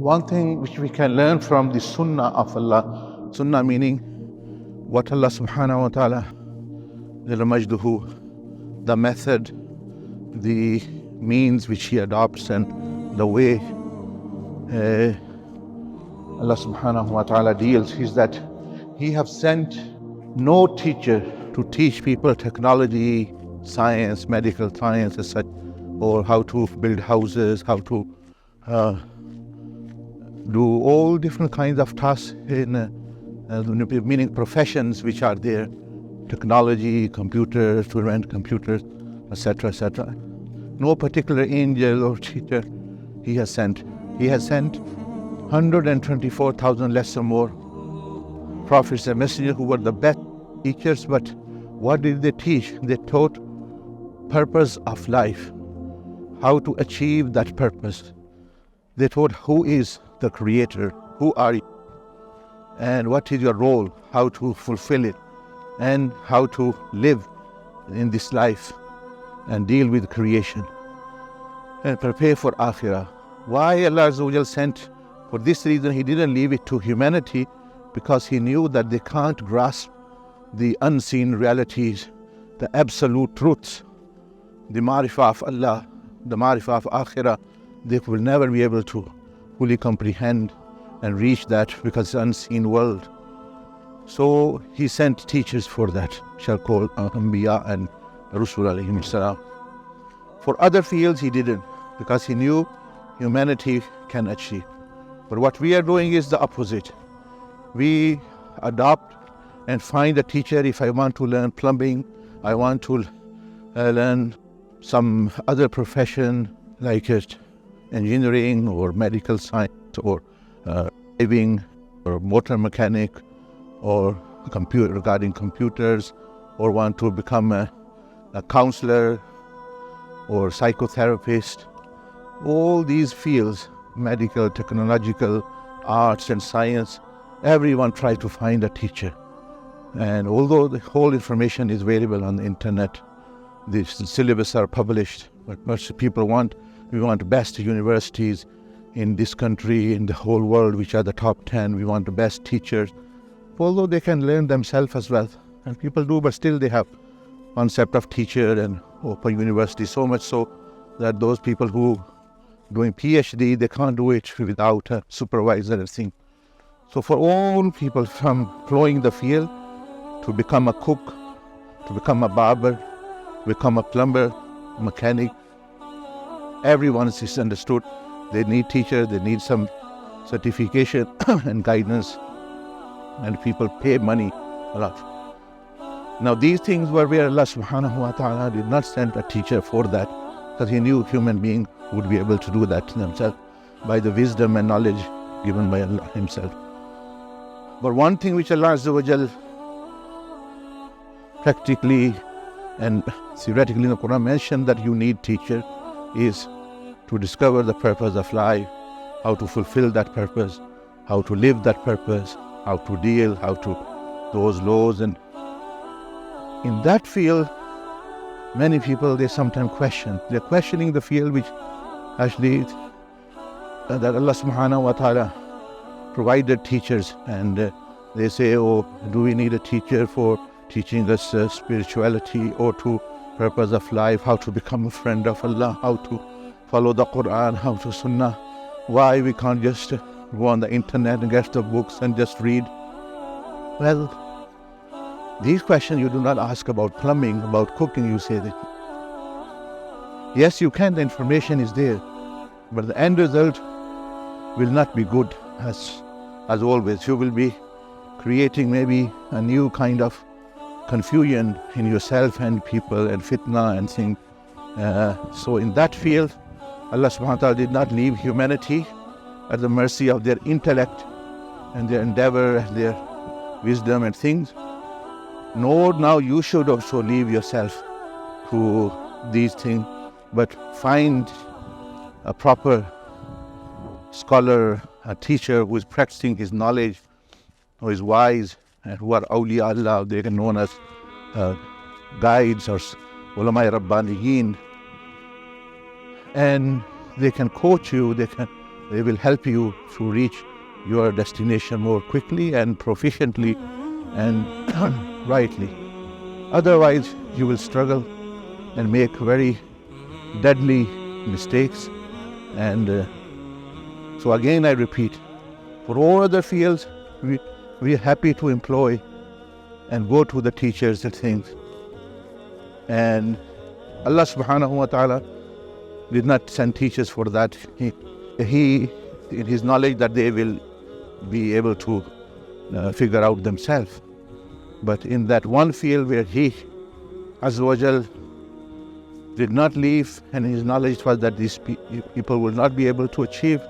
One thing which we can learn from the Sunnah of Allah, Sunnah meaning what Allah subhanahu wa ta'ala, 𝐿 the method, the means which He adopts and the way Allah subhanahu wa ta'ala deals is that He have sent no teacher to teach people technology, science, medical science as such, or how to build houses, how to do all different kinds of tasks in meaning professions which are there, technology, computers, to invent computers, etc., etc. No particular angel or teacher He has sent. He has sent 124,000 less or more prophets and messengers who were the best teachers, but what did they teach? They taught purpose of life, how to achieve that purpose. They taught who is the Creator, who are you, and what is your role, how to fulfill it, and how to live in this life and deal with creation and prepare for Akhirah. Why Allah Azza wa Jal sent? For this reason He didn't leave it to humanity, because He knew that they can't grasp the unseen realities, the absolute truths, the Ma'rifah of Allah, the Ma'rifah of Akhirah. They will never be able to fully comprehend and reach that, because it's an unseen world. So He sent teachers for that, shall call Anbiya and Rusul alayhim salam. For other fields He didn't, because He knew humanity can achieve. But what we are doing is the opposite. We adopt and find a teacher. If I want to learn plumbing, I want to learn some other profession like engineering or medical science or driving or motor mechanic or regarding computers, or want to become a counselor or psychotherapist. All these fields, medical, technological, arts and science, everyone tries to find a teacher. And although the whole information is available on the internet, the syllabus are published, but most people we want best universities in this country, in the whole world, which are the top 10. We want the best teachers, although they can learn themselves as well. And people do, but still they have concept of teacher and open university, so much so that those people who doing PhD, they can't do it without a supervisor or thing. So for all people, from following the field to become a cook, to become a barber, become a plumber, mechanic, everyone is understood. They need teachers, they need some certification and guidance, and people pay money a lot. Now these things were where Allah subhanahu wa ta'ala did not send a teacher for that, because He knew human being would be able to do that themselves by the wisdom and knowledge given by Allah Himself. But one thing which Allah Azza wa Jal practically and theoretically in the Quran mentioned that you need teacher is to discover the purpose of life, how to fulfill that purpose, how to live that purpose, how to deal, how to those laws. And in that field, many people, they sometimes question. They're questioning the field which actually that Allah subhanahu wa ta'ala provided teachers, and they say, oh, do we need a teacher for teaching us spirituality or to purpose of life, how to become a friend of Allah, how to follow the Quran, how to Sunnah? Why we can't just go on the internet and get the books and just read? Well, these questions you do not ask about plumbing, about cooking. You say that yes, you can, the information is there, but the end result will not be good. As always, you will be creating maybe a new kind of confusion in yourself and people and fitna and things. So in that field, Allah subhanahu wa ta'ala did not leave humanity at the mercy of their intellect and their endeavor and their wisdom and things. Nor now you should also leave yourself to these things, but find a proper scholar, a teacher who is practicing his knowledge, who is wise, and who are awliya Allah. They are known as guides or ulama rabbaniyin, and they can coach you, they can They will help you to reach your destination more quickly and proficiently and rightly. Otherwise, you will struggle and make very deadly mistakes. And so again I repeat, for all other fields, we are happy to employ and go to the teachers and things. And Allah subhanahu wa ta'ala did not send teachers for that. He in His knowledge that they will be able to figure out themselves. But in that one field where He, Azza wa Jal, did not leave, and His knowledge was that these people will not be able to achieve,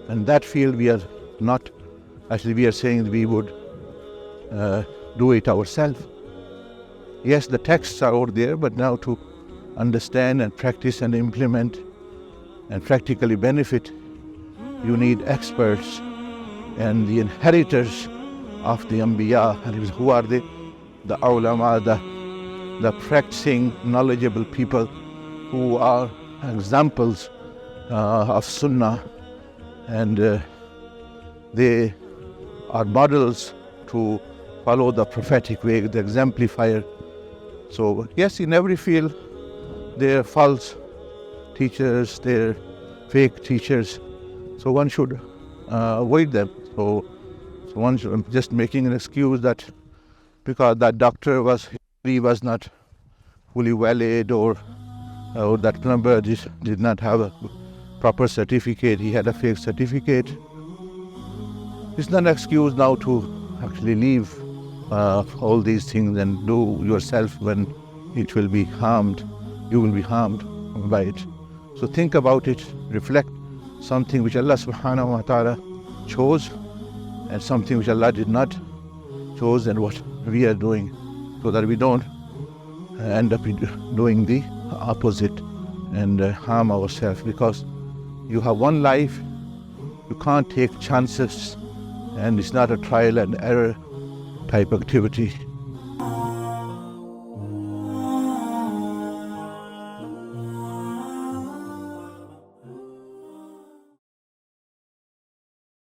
and that field we are not, actually we are saying we would do it ourselves. Yes, the texts are out there, but now to understand and practice and implement and practically benefit, you need experts and the inheritors of the Anbiya. And who are they? The ulama, the practicing, knowledgeable people who are examples of Sunnah, and they are models to follow the prophetic way, the exemplifier. So yes, in every field there are false teachers, there are fake teachers, so one should avoid them. So one should, just making an excuse that because that doctor was not fully valid, or that plumber did not have a proper certificate, he had a fake certificate. It's not an excuse now to actually leave all these things and do yourself when it will be harmed. You will be harmed by it. So think about it, reflect, something which Allah subhanahu wa ta'ala chose and something which Allah did not chose, and what we are doing, so that we don't end up doing the opposite and harm ourselves. Because you have one life, you can't take chances, and it's not a trial and error type activity.